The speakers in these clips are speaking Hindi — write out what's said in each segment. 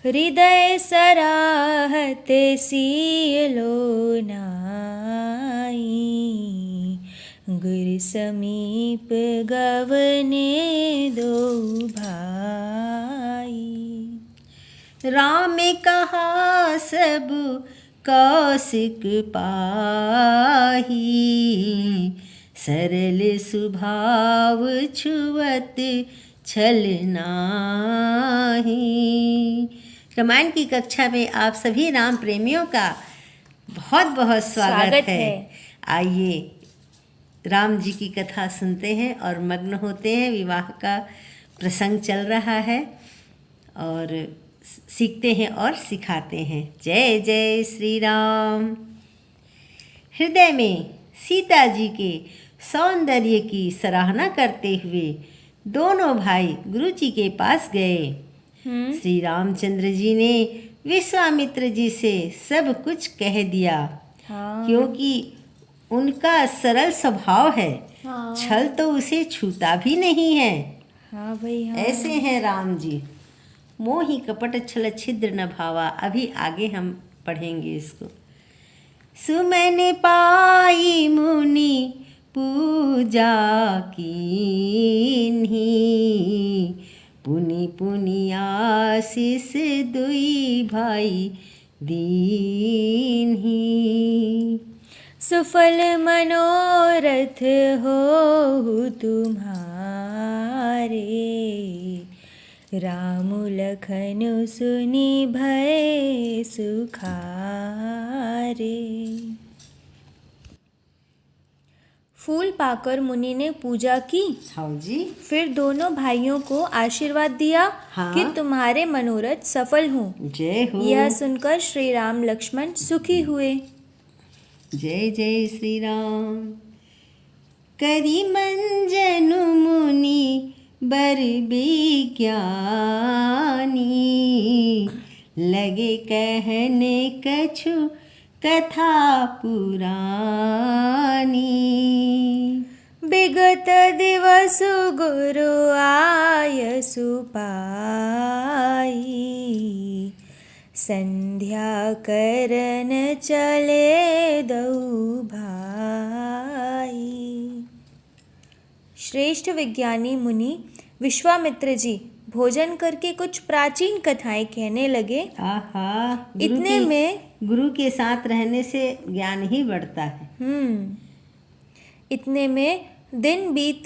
हृदय सराहत सियलो नाई, गुर समीप गवने दो भाई। राम कहा सब कौशिक पाही, सरल स्वभाव छुअत छल नाहि। रामायण की कक्षा में आप सभी राम प्रेमियों का बहुत बहुत स्वागत है। आइए राम जी की कथा सुनते हैं और मग्न होते हैं। विवाह का प्रसंग चल रहा है और सीखते हैं और सिखाते हैं। जय जय श्री राम। हृदय में सीता जी के सौंदर्य की सराहना करते हुए दोनों भाई गुरु जी के पास गए। श्री रामचंद्र जी ने विश्वामित्र जी से सब कुछ कह दिया। क्योंकि उनका सरल स्वभाव है। छल तो उसे छूता भी नहीं है। भाई ऐसे हैं राम जी। मोहि कपट छल छिद्र न भावा। अभी आगे हम पढ़ेंगे इसको। सुमन पाई मुनि पूजा कीन्ही, पुनि पुनि आशीष दुई भाई दीन्ही। सुफल मनोरथ हो तुम्हारे, राम लखन सुनि भय सुखारे। फूल पाकर मुनि ने पूजा की। हाँ जी। फिर दोनों भाइयों को आशीर्वाद दिया कि तुम्हारे मनोरथ सफल हों। जय हो। यह सुनकर श्री राम लक्ष्मण सुखी हुए। जय जय श्री राम। करी मंजनु मुनि बर विज्ञानी, लगे कहने कछु कथा पुरानी। विगत दिवस गुरु आयसु पाई, संध्या करन चले दऊ भाई। श्रेष्ठ विज्ञानी मुनि विश्वामित्र जी भोजन करके कुछ प्राचीन कथाएं कहने लगे। आहा, इतने में गुरु के साथ रहने से ज्ञान ही बढ़ता है। इतने में दिन बीत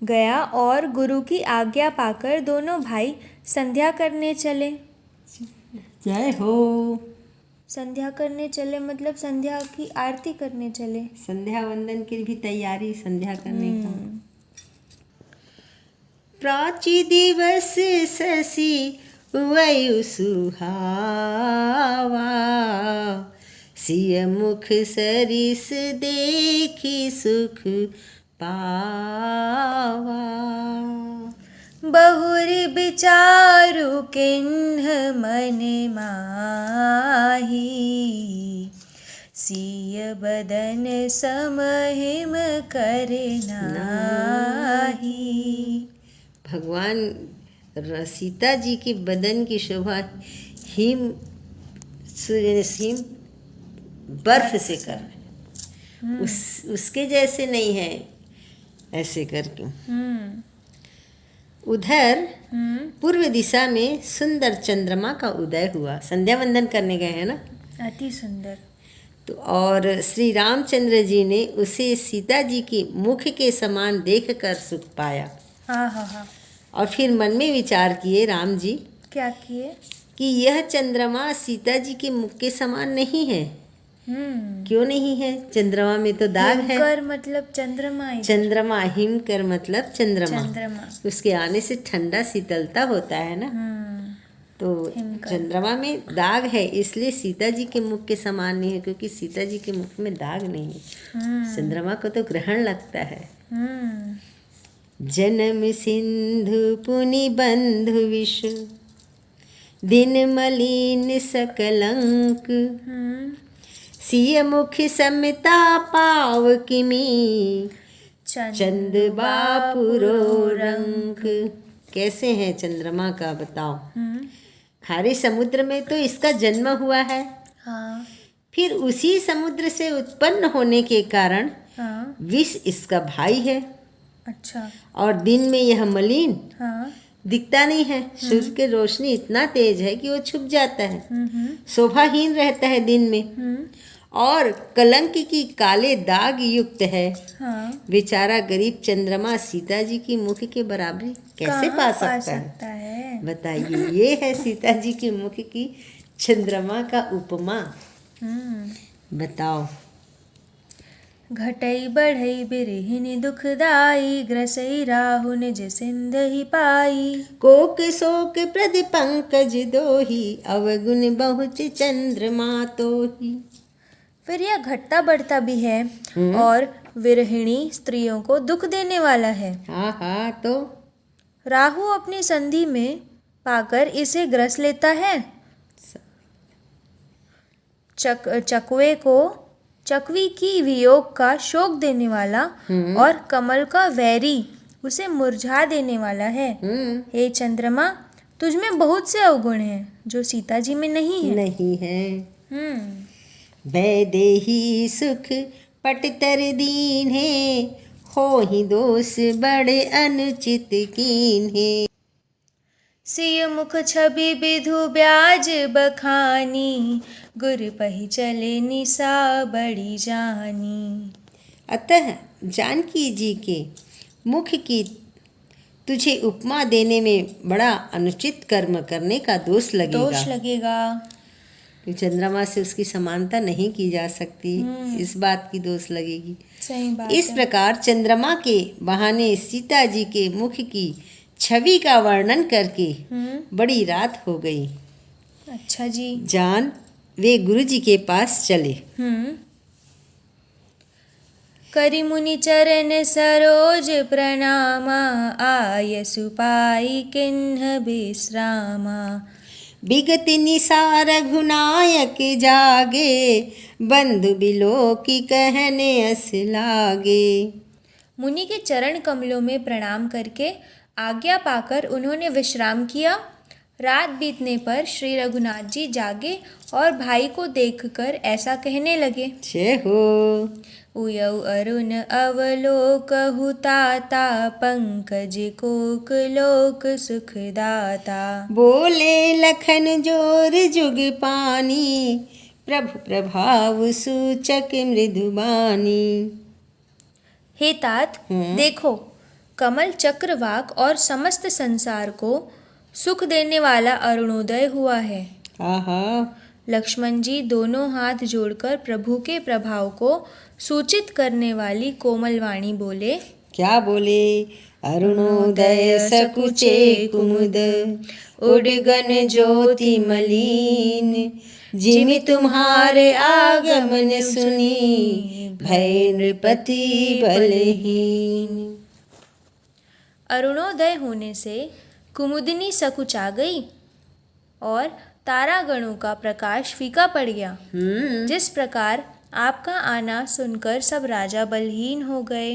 गया और गुरु की आज्ञा पाकर दोनों भाई संध्या करने चले। जय हो। संध्या करने चले मतलब संध्या की आरती करने चले। संध्या वंदन की भी तैयारी संध्या करने का। प्राची दिवस शशि वयु सुहावा, सिय मुख सरिस देखी सुख पावा। बहुरी विचारु किन्ह मन माही, सिय बदन समहिम कर नाहि। भगवान सीता जी की बदन की शोभा हिम बर्फ से कर रहे। उसके जैसे नहीं है ऐसे करके। उधर पूर्व दिशा में सुंदर चंद्रमा का उदय हुआ। संध्या वंदन करने गए हैं ना। अति सुंदर। तो और श्री रामचंद्र जी ने उसे सीता जी की मुख के समान देखकर सुख पाया। और फिर मन में विचार किए राम जी। क्या किए? कि यह चंद्रमा सीता जी के मुख के समान नहीं है। क्यों नहीं है? चंद्रमा में तो दाग है। हिमकर मतलब चंद्रमा। चंद्रमा, हिमकर मतलब चंद्रमा। उसके आने से ठंडा शीतलता होता है ना। तो चंद्रमा में दाग है, इसलिए सीता जी के मुख के समान नहीं है। क्योंकि सीता जी के मुख में दाग नहीं है। चंद्रमा को तो ग्रहण लगता है। जन्म सिंधु पुनि बंधु विषु, दिन मलिन सकलंक, सिय मुख समता पाव किमी, चंद बापुरो रंक। कैसे हैं चंद्रमा का बताओ। खारे समुद्र में तो इसका जन्म हुआ है, हाँ फिर उसी समुद्र से उत्पन्न होने के कारण हाँ। विष इसका भाई है, अच्छा। और दिन में यह मलिन हाँ। दिखता नहीं है। सूर्य की रोशनी इतना तेज है कि वो छुप जाता है, शोभाहीन रहता है दिन में, और कलंक की काले दाग युक्त है। हाँ। बेचारा गरीब चंद्रमा सीता जी की मुख के बराबरी कैसे कहाँ पा सकता है? बताइए, ये है सीता जी के मुख की चंद्रमा का उपमा। बताओ। घटई बढ़ई बिरहिनी दुखदाई, ग्रसई राहु निज सिंधहि पाई। कोक शोक प्रद पंकज दोही, अवगुण बहुत चंद्रमा तोही। फिर यह घटता बढ़ता भी है और विरहिणी स्त्रियों को दुख देने वाला है। हाँ हाँ, तो राहु अपनी संधि में पाकर इसे ग्रस लेता है। चकवी की वियोग का शोक देने वाला और कमल का वैरी उसे मुरझा देने वाला है। हे चंद्रमा, तुझ में बहुत से अवगुण हैं जो सीता जी में नहीं है। वैदेही सुख पटतर दीन है, हो ही दोष बड़े अनुचित कीन है। सिय मुख छवि विधु ब्याज बखानी, गुर पहि चले निशा बड़ी जानी। अतः जानकी जी के मुख की तुझे उपमा देने में बड़ा अनुचित कर्म करने का दोष लगेगा। तो चंद्रमा से उसकी समानता नहीं की जा सकती, इस बात की दोष लगेगी। सही बात इस प्रकार चंद्रमा के बहाने सीता जी के मुख की छवि का वर्णन करके बड़ी रात हो गई। अच्छा जी। जान वे गुरु जी के पास चले। करि मुनि चरण सरोज प्रणामा, आय सुपाई किन्ह विश्रामा। विगत निशा रघुनायक जागे, बंधु बिलो की कहने अस लागे। मुनि के चरण कमलों में प्रणाम करके आज्ञा पाकर उन्होंने विश्राम किया। रात बीतने पर श्री रघुनाथ जी जागे और भाई को देखकर ऐसा कहने लगे। जय हो। उयऊ अरुण अवलोकहु ताता, पंकज कोक लोक सुखदाता। बोले लखन जोर जुग पानी, प्रभु प्रभाव सूचक मृदुबानी। हे तात, देखो, कमल चक्रवाक और समस्त संसार को सुख देने वाला अरुणोदय हुआ है। लक्ष्मण जी दोनों हाथ जोड़कर प्रभु के प्रभाव को सूचित करने वाली कोमल वाणी बोले। क्या बोले? अरुणोदय सकुचे कुमुद, उडगन ज्योति मलिन। जिमि तुम्हारे आगमन सुनी, भय नृपति बलहीन। अरुणोदय होने से कुमुदिनी सकुचा गई और तारागणों का प्रकाश फीका पड़ गया। जिस प्रकार आपका आना सुनकर सब राजा बलहीन हो गए।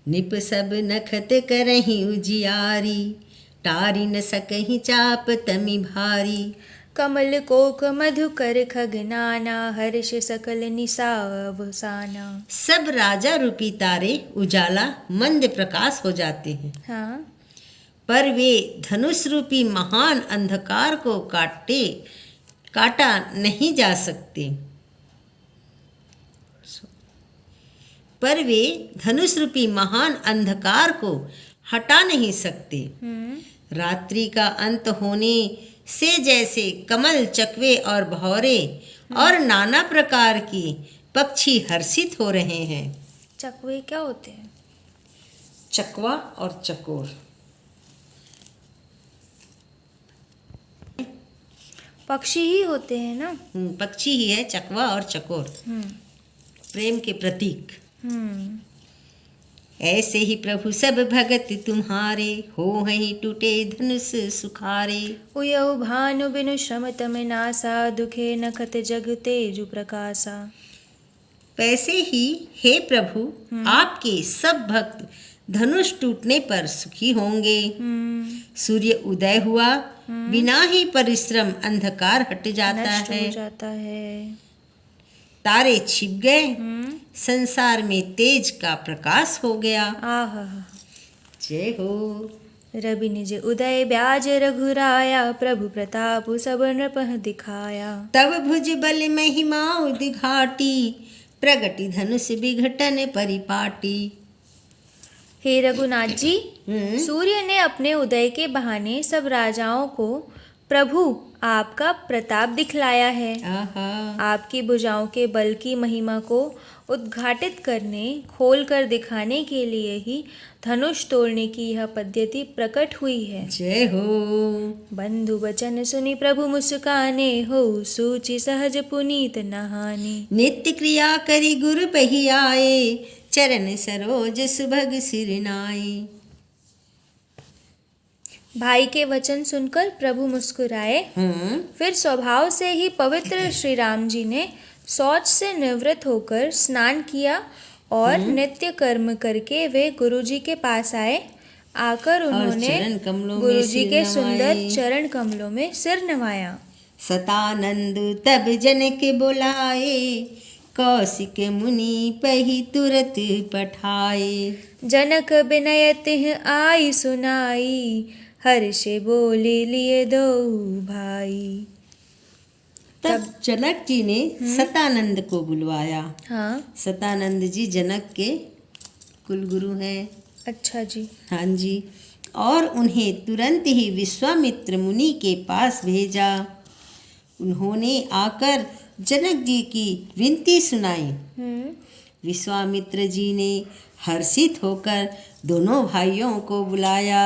निप सब नखत करहीं उजियारी, टारी न सकहीं चाप तमि भारी। कमल कोक मधुकर खगनाना, हर्ष सकल निशा अवसाना। सब राजा रूपी तारे उजाला मंद प्रकाश हो जाते हैं। हाँ। पर वे धनुष रूपी महान अंधकार को काटा नहीं जा सकते। पर वे धनुष रूपी महान अंधकार को हटा नहीं सकते। रात्रि का अंत होने से जैसे कमल, चकवे और भौरे और नाना प्रकार की पक्षी हर्षित हो रहे हैं। चकवे क्या होते हैं? चकवा और चकोर पक्षी ही होते हैं ना? पक्षी ही है चकवा और चकोर, प्रेम के प्रतीक। ऐसे ही प्रभु सब भगत तुम्हारे, हो ही टूटे धनुष सुखारे। उयऊ भानु बिनु श्रम तम नासा, दुखे नखत जग तेजु प्रकाशा। वैसे ही हे प्रभु, आपके सब भक्त धनुष टूटने पर सुखी होंगे। सूर्य उदय हुआ, बिना ही परिश्रम अंधकार हट जाता नष्ट है। हो जाता है। तारे छिप गए, संसार में तेज का प्रकाश हो गया। आहा। जय हो। रवि निज उदय ब्याज रघुराया, प्रभु प्रताप सब नृपह दिखाया। तब भुज बल महिमा उद्घाटी, प्रगति धनुष विघटन परिपाटी। हे रघुनाथ जी, सूर्य ने अपने उदय के बहाने सब राजाओं को प्रभु आपका प्रताप दिखलाया है। आहा। आपकी भुजाओं के बल की महिमा को उद्घाटित करने, खोल कर दिखाने के लिए ही धनुष तोड़ने की यह पद्धति प्रकट हुई है। जय हो। बंधु वचन सुनी प्रभु मुस्काने, हो सूचि सहज पुनीत नहाने। नित्य क्रिया करी गुरु पही आए, चरण सरोज सुभग सिर नाए। भाई के वचन सुनकर प्रभु मुस्कुराए। फिर स्वभाव से ही पवित्र श्री राम जी ने शौच से निवृत्त होकर स्नान किया और नित्य कर्म करके वे गुरु जी के पास आए। आकर उन्होंने गुरु जी के सुंदर चरण कमलों में सिर नवाया। सतानंद तब जनक बुलाए, कौशिक मुनि पही तुरत पठाए। जनक बिनय तिह आई सुनाई, हर्षे बोले लिए दो भाई। तब जनक जी ने सतानंद को बुलवाया। हाँ। सतानंद जी जनक के कुलगुरु हैं। अच्छा जी। हाँ जी। और उन्हें तुरंत ही विश्वामित्र मुनि के पास भेजा। उन्होंने आकर जनक जी की विनती सुनाई। विश्वामित्र जी ने हर्षित होकर दोनों भाइयों को बुलाया।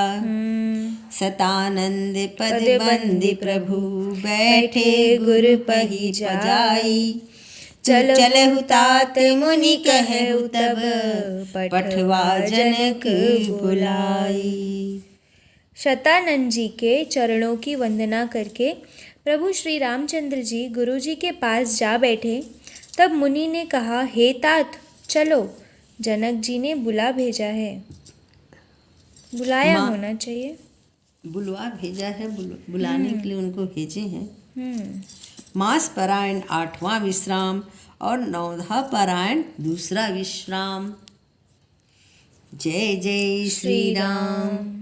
सतानंद पद बंदी प्रभु, बैठे गुरु पही जाई। चलहु तात मुनि कहु तब, पठवा जनक बुलाई। शतानंद जी के चरणों की वंदना करके प्रभु श्री रामचंद्र जी गुरु जी के पास जा बैठे। तब मुनि ने कहा, हे तात चलो, जनक जी ने बुला भेजा है। बुलाया होना चाहिए। बुलवा भेजा है, बुलाने के लिए उनको भेजे हैं। मास पारायण 8वां विश्राम और 9वां पारायण दूसरा विश्राम। जय जय श्री राम।